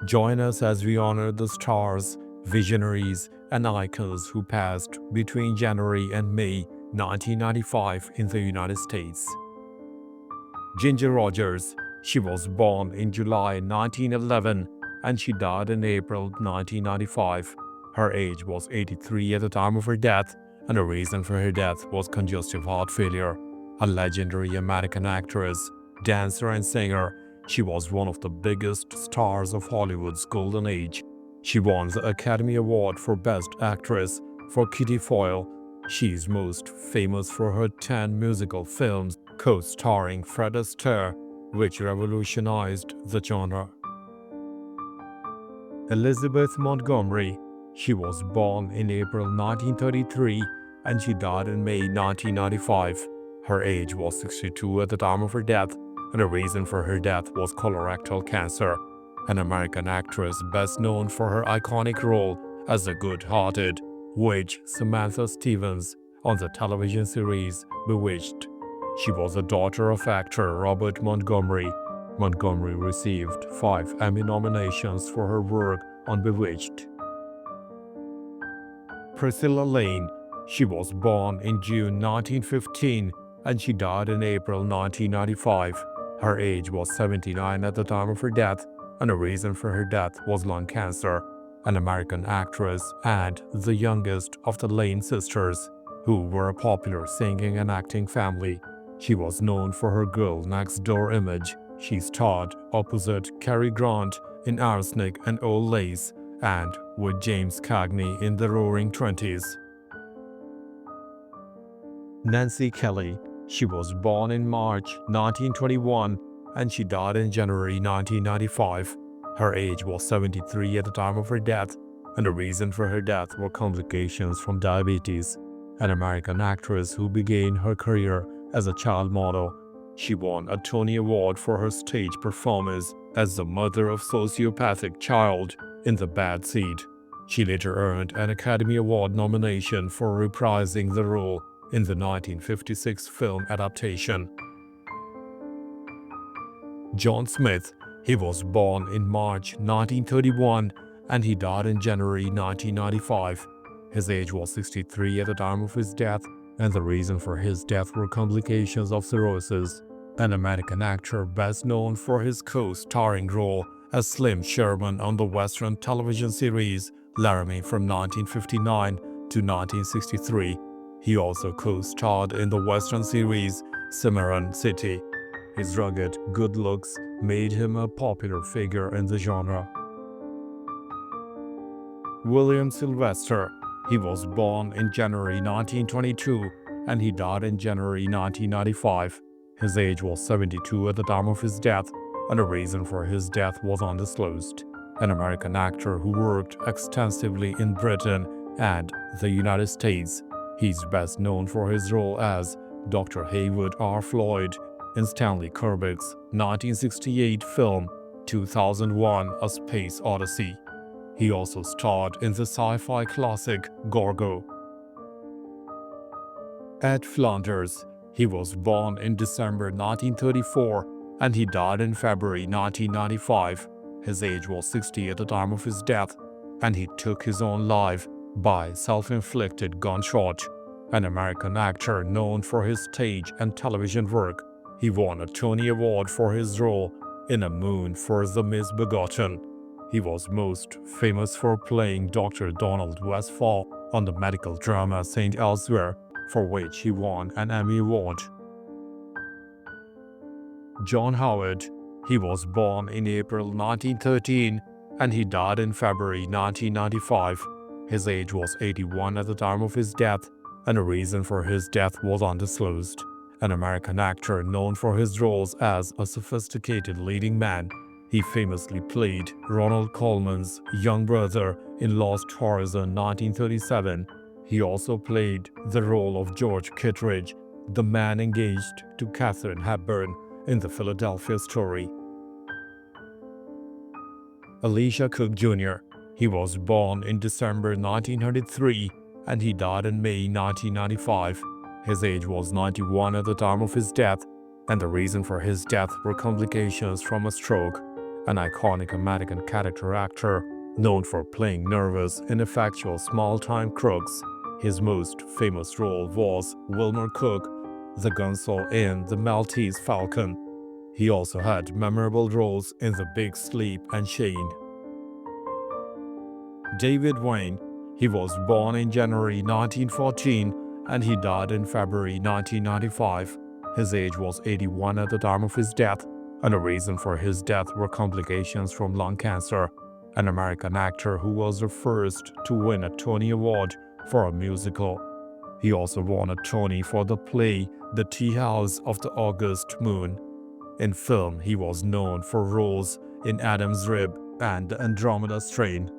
Join us as we honor the stars, visionaries, and icons who passed between January and May 1995 in the United States. Ginger Rogers. She was born in July 1911 and she died in April 1995. Her age was 83 at the time of her death, and the reason for her death was congestive heart failure. A legendary American actress, dancer, and singer, she was one of the biggest stars of Hollywood's golden age. She won the Academy Award for Best Actress for Kitty Foyle. She is most famous for her 10 musical films co-starring Fred Astaire, which revolutionized the genre. Elizabeth Montgomery. She was born in April 1933 and she died in May 1995. Her age was 62 at the time of her death, and the reason for her death was colorectal cancer. An American actress best known for her iconic role as the good-hearted witch Samantha Stevens on the television series Bewitched. She was the daughter of actor Robert Montgomery. Montgomery received 5 Emmy nominations for her work on Bewitched. Priscilla Lane. She was born in June 1915 and she died in April 1995. Her age was 79 at the time of her death, and the reason for her death was lung cancer. An American actress and the youngest of the Lane sisters, who were a popular singing and acting family. She was known for her girl next door image. She starred opposite Cary Grant in Arsenic and Old Lace and with James Cagney in The Roaring Twenties. Nancy Kelly. She was born in March 1921 and she died in January 1995. Her age was 73 at the time of her death, and the reason for her death were complications from diabetes. An American actress who began her career as a child model. She won a Tony Award for her stage performance as the mother of sociopathic child in The Bad Seed. She later earned an Academy Award nomination for reprising the role in the 1956 film adaptation. John Smith. He was born in March 1931 and he died in January 1995. His age was 63 at the time of his death, and the reason for his death were complications of cirrhosis. An American actor best known for his co-starring role as Slim Sherman on the Western television series Laramie from 1959 to 1963. He also co-starred in the Western series Cimarron City. His rugged good looks made him a popular figure in the genre. William Sylvester. He was born in January 1922 and he died in January 1995. His age was 72 at the time of his death, and the reason for his death was undisclosed. An American actor who worked extensively in Britain and the United States. He's best known for his role as Dr. Haywood R. Floyd in Stanley Kubrick's 1968 film 2001: A Space Odyssey. He also starred in the sci-fi classic Gorgo. Ed Flanders. He was born in December 1934 and he died in February 1995. His age was 60 at the time of his death, and he took his own life by self-inflicted gunshot. An American actor known for his stage and television work. He won a Tony Award for his role in A Moon for the Misbegotten. He was most famous for playing Dr. Donald Westfall on the medical drama St. Elsewhere, for which he won an Emmy Award. John Howard. He was born in April 1913 and he died in February 1995. His age was 81 at the time of his death, and the reason for his death was undisclosed. An American actor known for his roles as a sophisticated leading man. He famously played Ronald Colman's young brother in Lost Horizon 1937. He also played the role of George Kittredge, the man engaged to Katharine Hepburn in the Philadelphia Story. Elisha Cook Jr. He was born in December 1903 and he died in May 1995. His age was 91 at the time of his death, and the reason for his death were complications from a stroke. an iconic American character actor known for playing nervous, ineffectual small-time crooks. His most famous role was Wilmer Cook, the Gonzo in The Maltese Falcon. He also had memorable roles in The Big Sleep and Shane. David Wayne. He was born in January 1914 and he died in February 1995. His age was 81 at the time of his death, and the reason for his death were complications from lung cancer. An American actor who was the first to win a Tony Award for a musical. He also won a Tony for the play The Tea House of the August Moon. In film, he was known for roles in Adam's Rib and The Andromeda Strain.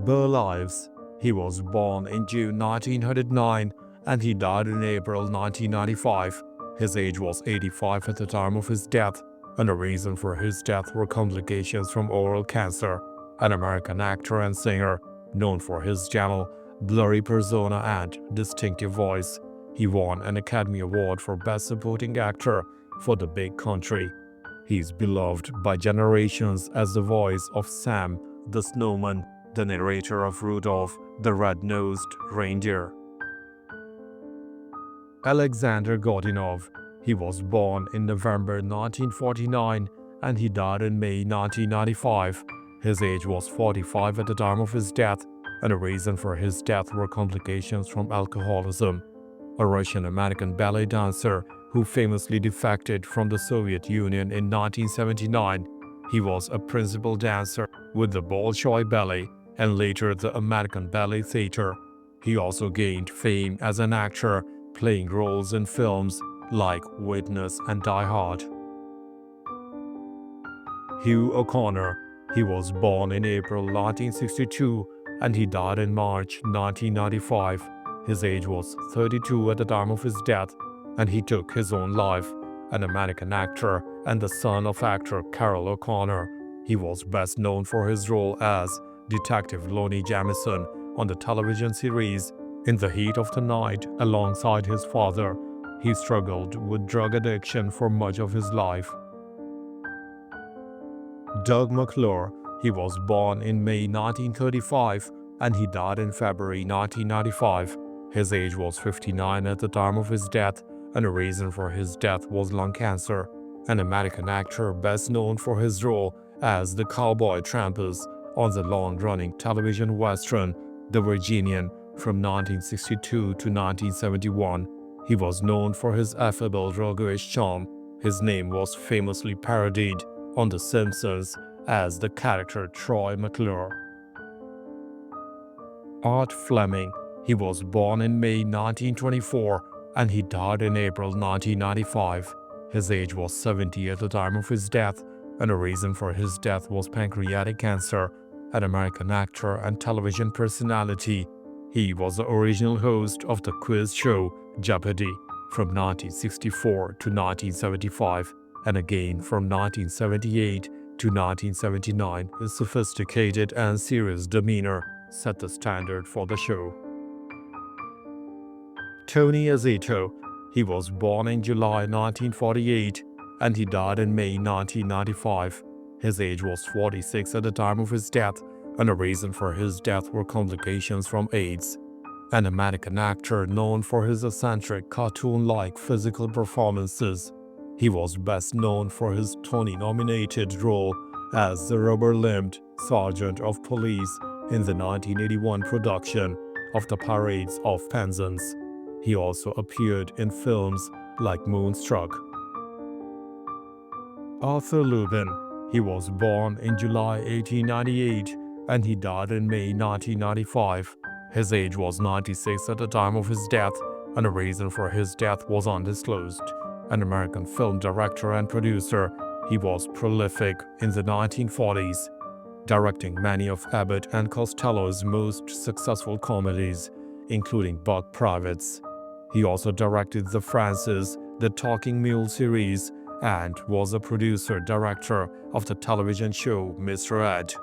Burl Ives. He was born in June 1909 and he died in April 1995. His age was 85 at the time of his death, and the reason for his death were complications from oral cancer. An American actor and singer, known for his gentle, blurry persona and distinctive voice. He won an Academy Award for Best Supporting Actor for The Big Country. He is beloved by generations as the voice of Sam the Snowman, the narrator of Rudolph the Red-Nosed Reindeer. Alexander Godunov. He was born in November 1949 and he died in May 1995. His age was 45 at the time of his death, and the reason for his death were complications from alcoholism. A Russian-American ballet dancer who famously defected from the Soviet Union in 1979. He was a principal dancer with the Bolshoi Ballet and later the American Ballet Theater. He also gained fame as an actor, playing roles in films like Witness and Die Hard. Hugh O'Connor. He was born in April 1962 and he died in March 1995. His age was 32 at the time of his death, and he took his own life. An American actor and the son of actor Carroll O'Connor. He was best known for his role as Detective Lonnie Jamison on the television series In the Heat of the Night alongside his father. He struggled with drug addiction for much of his life. Doug McClure. He was born in May 1935 and he died in February 1995. His age was 59 at the time of his death, and the reason for his death was lung cancer. An American actor best known for his role as the cowboy Trampus on the long-running television western The Virginian from 1962 to 1971. He was known for his affable, roguish charm. His name was famously parodied on The Simpsons as the character Troy McClure. Art Fleming. He was born in May 1924 and he died in April 1995. His age was 70 at the time of his death, and the reason for his death was pancreatic cancer. An American actor and television personality. He was the original host of the quiz show Jeopardy from 1964 to 1975, and again from 1978 to 1979. His sophisticated and serious demeanor set the standard for the show. Tony Azito. He was born in July 1948 and he died in May 1995. His age was 46 at the time of his death, and the reason for his death were complications from AIDS. An American actor known for his eccentric, cartoon-like physical performances. He was best known for his Tony-nominated role as the rubber-limbed Sergeant of Police in the 1981 production of The Parades of Penzance. He also appeared in films like Moonstruck. Arthur Lubin. He was born in July 1898 and he died in May 1995. His age was 96 at the time of his death, and the reason for his death was undisclosed. An American film director and producer, he was prolific in the 1940s, directing many of Abbott and Costello's most successful comedies, including Buck Privates. He also directed the Francis the Talking Mule series and was a producer-director of the television show Mr. Ed.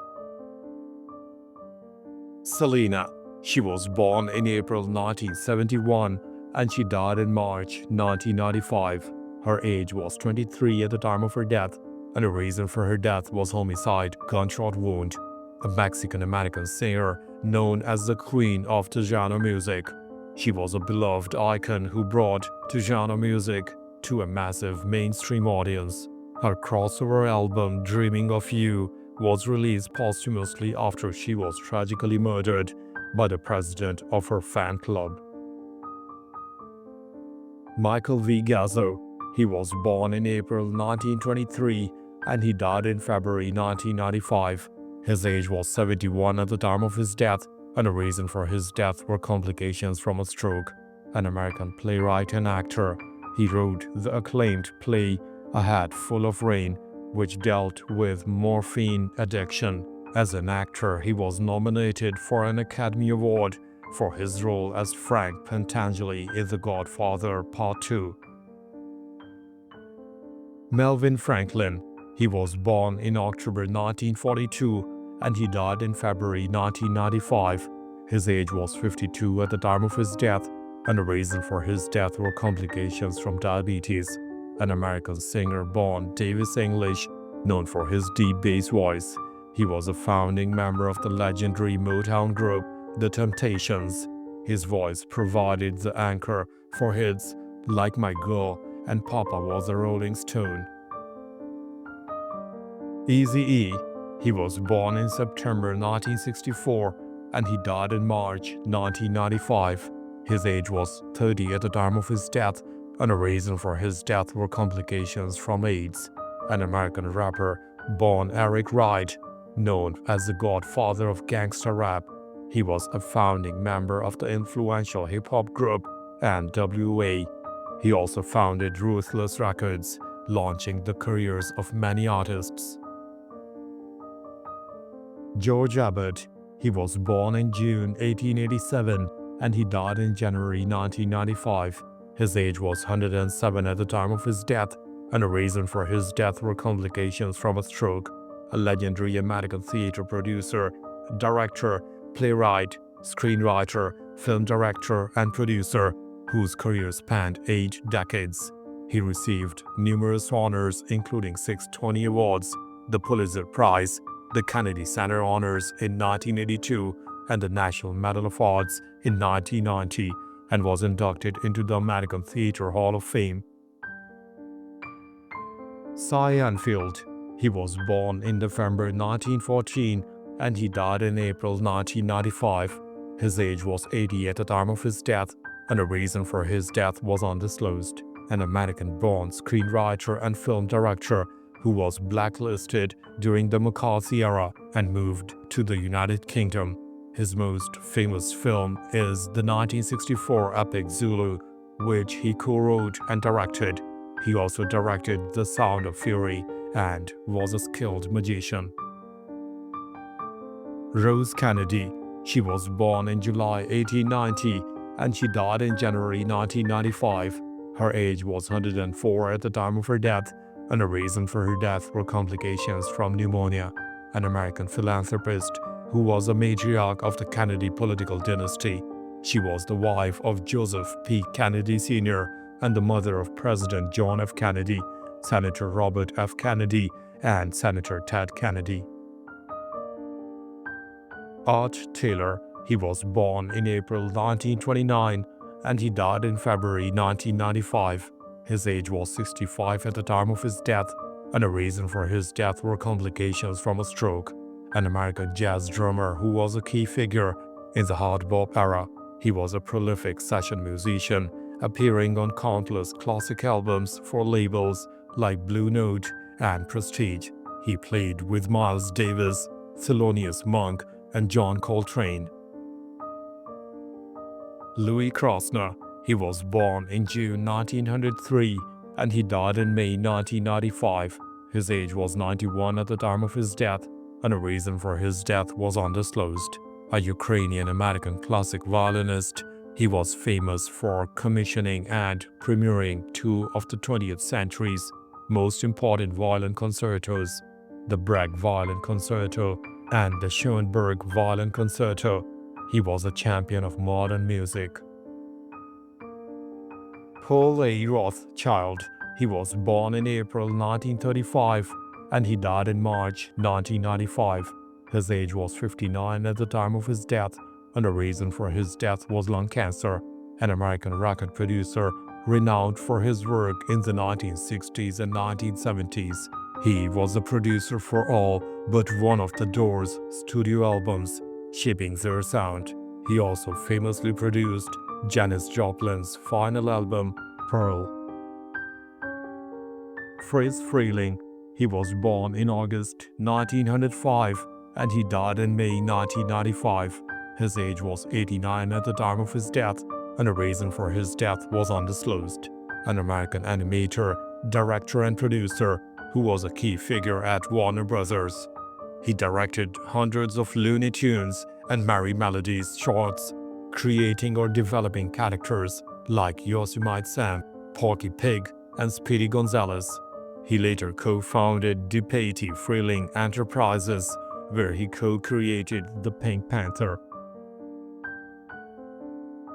Selena. She was born in April 1971 and she died in March 1995. Her age was 23 at the time of her death, and the reason for her death was homicide, gunshot wound. A Mexican-American singer known as the Queen of Tejano music. She was a beloved icon who brought Tejano music to a massive mainstream audience. Her crossover album Dreaming of You was released posthumously after she was tragically murdered by the president of her fan club. Michael V. Gazzo. He was born in April 1923 and he died in February 1995. His age was 71 at the time of his death, and the reason for his death were complications from a stroke. An American playwright and actor, he wrote the acclaimed play A Hat Full of Rain, which dealt with morphine addiction. As an actor, he was nominated for an Academy Award for his role as Frank Pentangeli in The Godfather Part 2. Melvin Franklin. He was born in October 1942 and he died in February 1995. His age was 52 at the time of his death, and the reason for his death were complications from diabetes. An American singer born Davis English, known for his deep bass voice. He was a founding member of the legendary Motown group, The Temptations. His voice provided the anchor for hits like My Girl and Papa Was a Rolling Stone. Eazy-E. He was born in September 1964 and he died in March 1995. His age was 30 at the time of his death, and the reason for his death were complications from AIDS. An American rapper born Eric Wright, known as the godfather of gangsta rap. He was a founding member of the influential hip-hop group NWA. He also founded Ruthless Records, launching the careers of many artists. George Abbott. He was born in June 1887 and he died in January 1995. His age was 107 at the time of his death, and the reason for his death were complications from a stroke. A legendary American theater producer, director, playwright, screenwriter, film director, and producer, whose career spanned 8 decades. He received numerous honors including 6 Tony Awards, the Pulitzer Prize, the Kennedy Center Honors in 1982, and the National Medal of Arts in 1990, and was inducted into the American Theatre Hall of Fame. Cy Anfield. He was born in November 1914 and he died in April 1995. His age was 80 at the time of his death, and the reason for his death was undisclosed. An American-born screenwriter and film director who was blacklisted during the McCarthy era and moved to the United Kingdom. His most famous film is the 1964 epic Zulu, which he co-wrote and directed. He also directed The Sound of Fury and was a skilled magician. Rose Kennedy. She was born in July 1890 and she died in January 1995. Her age was 104 at the time of her death, and the reason for her death were complications from pneumonia. An American philanthropist who was a matriarch of the Kennedy political dynasty. She was the wife of Joseph P. Kennedy Sr. and the mother of President John F. Kennedy, Senator Robert F. Kennedy, and Senator Ted Kennedy. Art Taylor. He was born in April 1929 and he died in February 1995. His age was 65 at the time of his death, and the reason for his death were complications from a stroke. An American jazz drummer who was a key figure in the hard bop era. He was a prolific session musician, appearing on countless classic albums for labels like Blue Note and Prestige. He played with Miles Davis, Thelonious Monk, and John Coltrane. Louis Krasner. He was born in June 1903 and he died in May 1995. His age was 91 at the time of his death, and the reason for his death was undisclosed. A Ukrainian-American classic violinist, he was famous for commissioning and premiering 2 of the 20th century's most important violin concertos, the Brecht Violin Concerto and the Schoenberg Violin Concerto. He was a champion of modern music. Paul A. Rothschild. He was born in April 1935 and he died in March 1995. His age was 59 at the time of his death, and the reason for his death was lung cancer. An American record producer renowned for his work in the 1960s and 1970s. He was the producer for all but one of the Doors' studio albums, shaping their sound. He also famously produced Janis Joplin's final album, Pearl. Friz Freleng. He was born in August 1905 and he died in May 1995. His age was 89 at the time of his death, and the reason for his death was undisclosed. An American animator, director and producer who was a key figure at Warner Brothers. He directed hundreds of Looney Tunes and Merry Melodies shorts, creating or developing characters like Yosemite Sam, Porky Pig, and Speedy Gonzales. He later co-founded DePatie Freleng Enterprises, where he co-created the Pink Panther.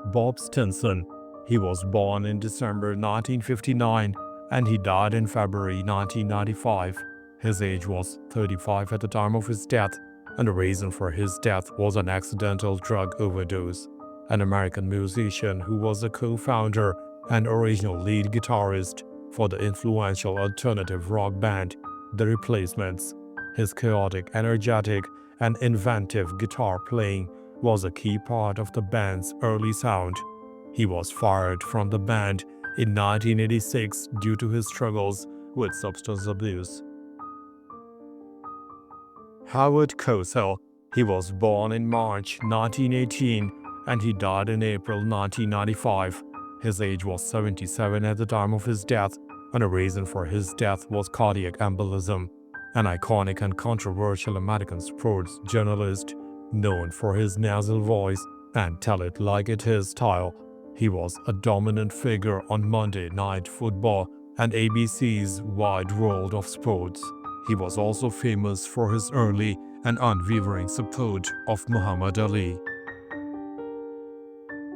Bob Stinson. He was born in December 1959 and he died in February 1995. His age was 35 at the time of his death, and the reason for his death was an accidental drug overdose. An American musician who was a co-founder and original lead guitarist for the influential alternative rock band, The Replacements. His chaotic, energetic, and inventive guitar playing was a key part of the band's early sound. He was fired from the band in 1986 due to his struggles with substance abuse. Howard Cosell. He was born in March 1918 and he died in April 1995. His age was 77 at the time of his death, and the reason for his death was cardiac embolism. An iconic and controversial American sports journalist, known for his nasal voice and tell-it-like-it-is style, he was a dominant figure on Monday Night Football and ABC's Wide World of Sports. He was also famous for his early and unwavering support of Muhammad Ali.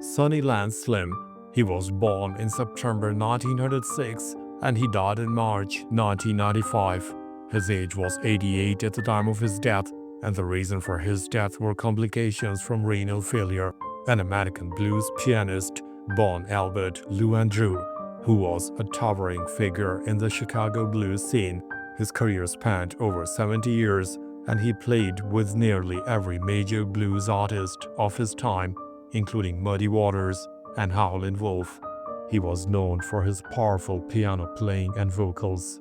Sonny Lance Slim. He was born in September 1906 and he died in March 1995. His age was 88 at the time of his death, and the reason for his death were complications from renal failure. An American blues pianist, born Albert Lou Andrew, who was a towering figure in the Chicago blues scene. His career spanned over 70 years, and he played with nearly every major blues artist of his time, including Muddy Waters and Howlin' Wolf. He was known for his powerful piano playing and vocals.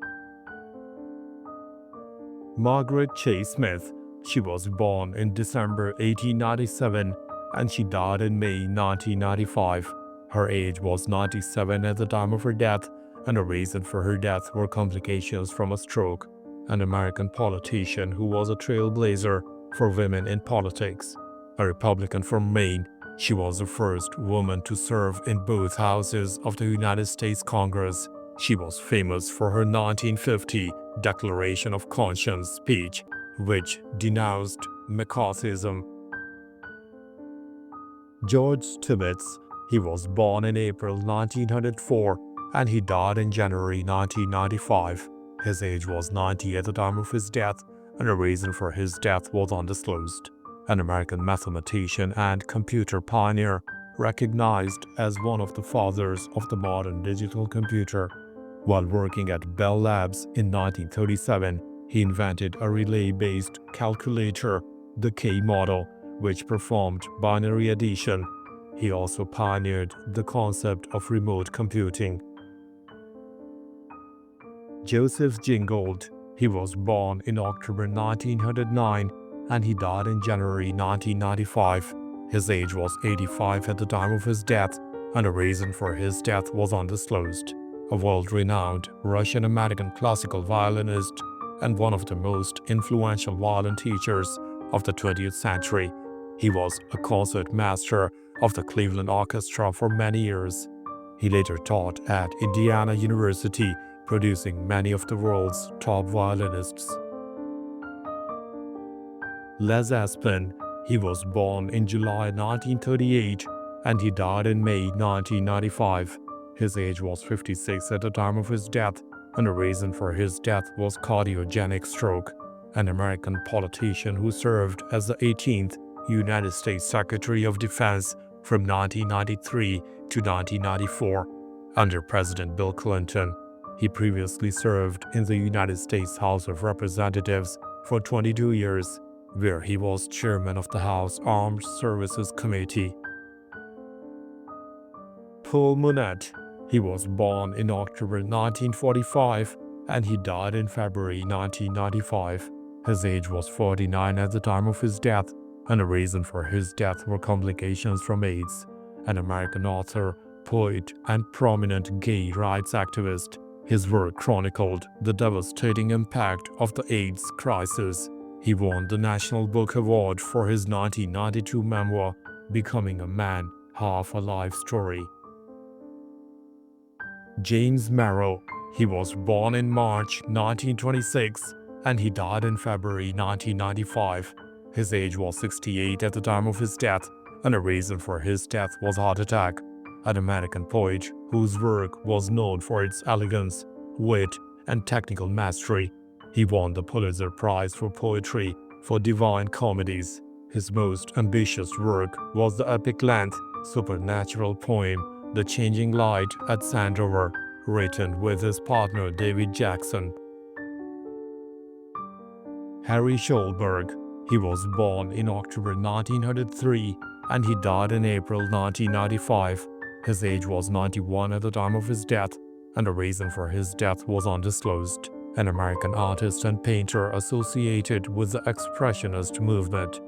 Margaret Chase Smith. She was born in December 1897 and she died in May 1995. Her age was 97 at the time of her death, and the reason for her death were complications from a stroke. An American politician who was a trailblazer for women in politics. A Republican from Maine, she was the first woman to serve in both houses of the United States Congress. She was famous for her 1950 Declaration of Conscience speech, which denounced McCarthyism. George Tibbets. He was born in April 1904 and he died in January 1995. His age was 90 at the time of his death, and the reason for his death was undisclosed. An American mathematician and computer pioneer, recognized as one of the fathers of the modern digital computer. While working at Bell Labs in 1937, he invented a relay-based calculator, the K model, which performed binary addition. He also pioneered the concept of remote computing. Joseph Gingold. He was born in October 1909 and he died in January 1995. His age was 85 at the time of his death, and the reason for his death was undisclosed. A world-renowned Russian-American classical violinist and one of the most influential violin teachers of the 20th century. He was a concert master of the Cleveland Orchestra for many years. He later taught at Indiana University, producing many of the world's top violinists. Les Aspin. He was born in July 1938 and he died in May 1995. His age was 56 at the time of his death, and the reason for his death was cardiogenic stroke. An American politician who served as the 18th United States Secretary of Defense from 1993 to 1994 under President Bill Clinton. He previously served in the United States House of Representatives for 22 years, where he was chairman of the House Armed Services Committee. Paul Monette. He was born in October 1945 and he died in February 1995. His age was 49 at the time of his death, and the reason for his death were complications from AIDS. An American author, poet, and prominent gay rights activist, his work chronicled the devastating impact of the AIDS crisis. He won the National Book Award for his 1992 memoir, Becoming a Man, Half a Life Story. James Merrill. He was born in March 1926 and he died in February 1995. His age was 68 at the time of his death, and the reason for his death was heart attack. An American poet whose work was known for its elegance, wit, and technical mastery. He won the Pulitzer Prize for Poetry for Divine Comedies. His most ambitious work was the epic-length, supernatural poem, The Changing Light at Sandover, written with his partner David Jackson. Harry Schulberg. He was born in October 1903 and he died in April 1995. His age was 91 at the time of his death, and the reason for his death was undisclosed. An American artist and painter associated with the Expressionist movement.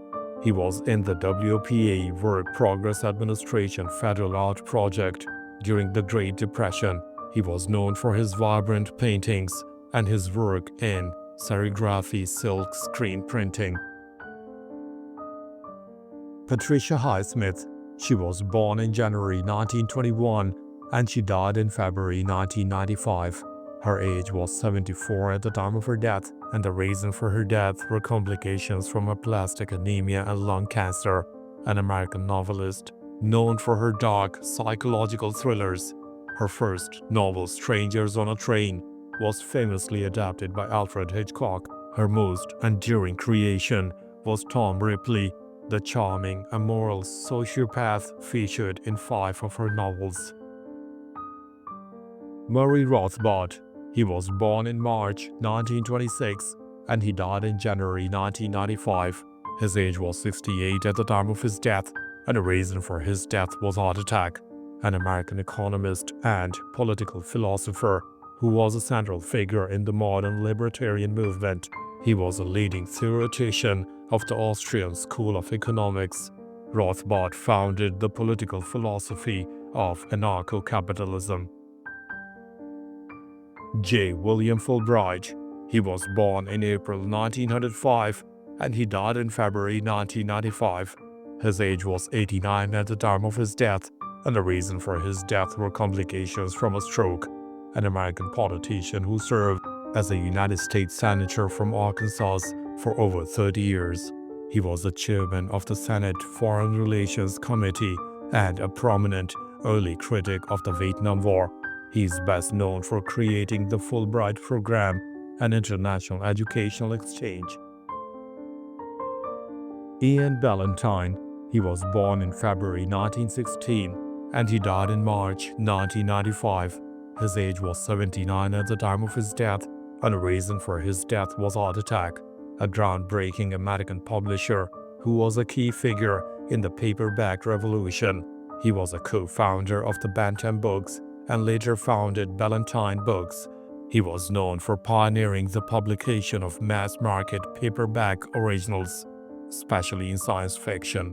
He was in the WPA Work Progress Administration Federal Art Project during the Great Depression. He was known for his vibrant paintings and his work in serigraphy, silk screen printing. Patricia Highsmith. She was born in January 1921 and she died in February 1995. Her age was 74 at the time of her death, and the reason for her death were complications from aplastic anemia and lung cancer. An American novelist known for her dark psychological thrillers. Her first novel, Strangers on a Train, was famously adapted by Alfred Hitchcock. Her most enduring creation was Tom Ripley, the charming, immoral sociopath featured in 5 of her novels. Murray Rothbard. He was born in March 1926 and he died in January 1995. His age was 68 at the time of his death, and the reason for his death was heart attack. An American economist and political philosopher who was a central figure in the modern libertarian movement. He was a leading theoretician of the Austrian School of Economics. Rothbard founded the political philosophy of anarcho-capitalism. J. William Fulbright. He was born in April 1905 and he died in February 1995. His age was 89 at the time of his death, and the reason for his death were complications from a stroke. An American politician who served as a United States Senator from Arkansas for over 30 years. He was the chairman of the Senate Foreign Relations Committee and a prominent early critic of the Vietnam War. He is best known for creating the Fulbright program, an international educational exchange. Ian Ballantine. He was born in February 1916 and he died in March 1995. His age was 79 at the time of his death, and the reason for his death was heart attack. A groundbreaking American publisher who was a key figure in the paperback revolution. He was a co-founder of the Bantam Books and later founded Ballantine Books. He was known for pioneering the publication of mass-market paperback originals, especially in science fiction.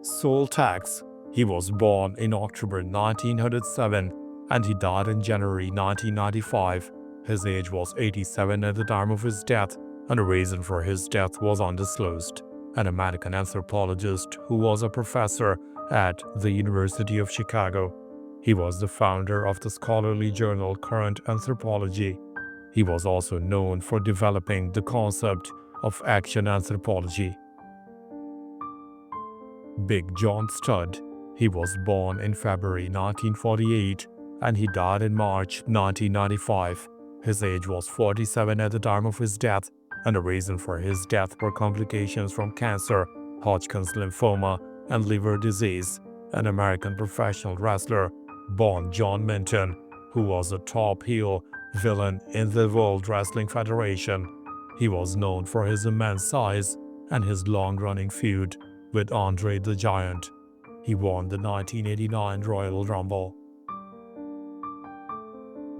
Sol Tax. He was born in October 1907 and he died in January 1995. His age was 87 at the time of his death, and the reason for his death was undisclosed. An American anthropologist who was a professor at the University of Chicago. He was the founder of the scholarly journal Current Anthropology. He was also known for developing the concept of action anthropology. Big John Studd. He was born in February 1948 and he died in March 1995. His age was 47 at the time of his death, and the reason for his death were complications from cancer, Hodgkin's lymphoma, and liver disease. An American professional wrestler, born John Minton, who was a top heel villain in the World Wrestling Federation. He was known for his immense size and his long-running feud with Andre the Giant. He won the 1989 Royal Rumble.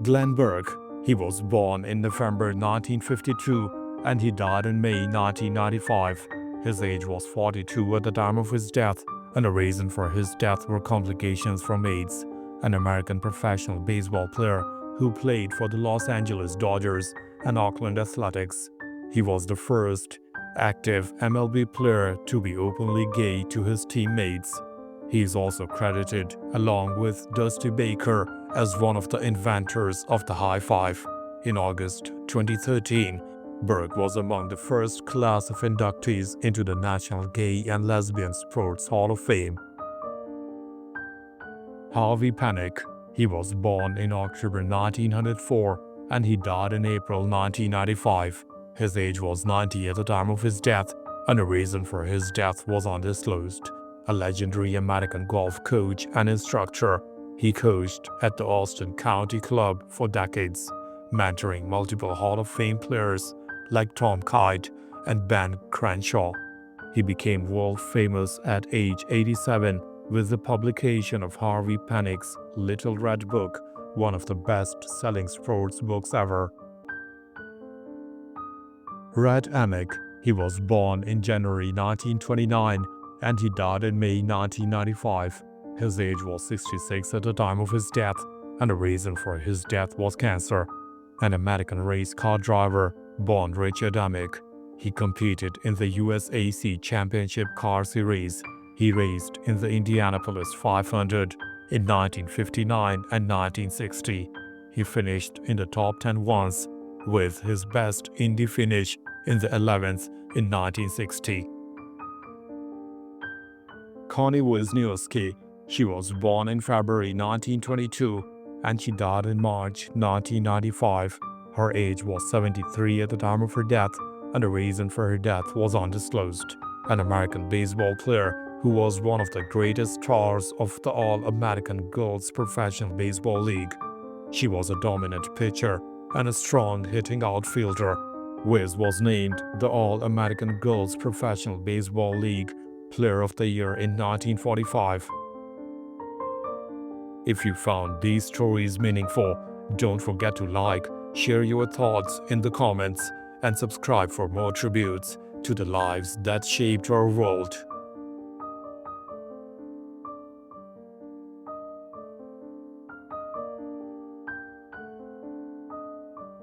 Glenn Burke. He was born in November 1952 and he died in May 1995. His age was 42 at the time of his death, and the reason for his death were complications from AIDS. An American professional baseball player who played for the Los Angeles Dodgers and Oakland Athletics. He was the first active MLB player to be openly gay to his teammates. He is also credited, along with Dusty Baker, as one of the inventors of the high five. In August 2013, Burke was among the first class of inductees into the National Gay and Lesbian Sports Hall of Fame. Harvey Penick. He was born in October 1904 and he died in April 1995. His age was 90 at the time of his death, and the reason for his death was undisclosed. A legendary American golf coach and instructor, he coached at the Austin County Club for decades, mentoring multiple Hall of Fame players like Tom Kite and Ben Crenshaw. He became world famous at age 87 with the publication of Harvey Penick's Little Red Book, one of the best-selling sports books ever. Red Emick. He was born in January 1929 and he died in May 1995. His age was 66 at the time of his death, and the reason for his death was cancer. An American race car driver, born Richard Emick. He competed in the USAC Championship Car Series. He raced in the Indianapolis 500 in 1959 and 1960. He finished in the top 10 once, with his best Indy finish in the 11th in 1960. Connie Wisniewski. She was born in February 1922 and she died in March 1995. Her age was 73 at the time of her death, and the reason for her death was undisclosed. An American baseball player who was one of the greatest stars of the All-American Girls Professional Baseball League. She was a dominant pitcher and a strong hitting outfielder. Wiz was named the All-American Girls Professional Baseball League Player of the Year in 1945. If you found these stories meaningful, don't forget to like, share your thoughts in the comments, and subscribe for more tributes to the lives that shaped our world.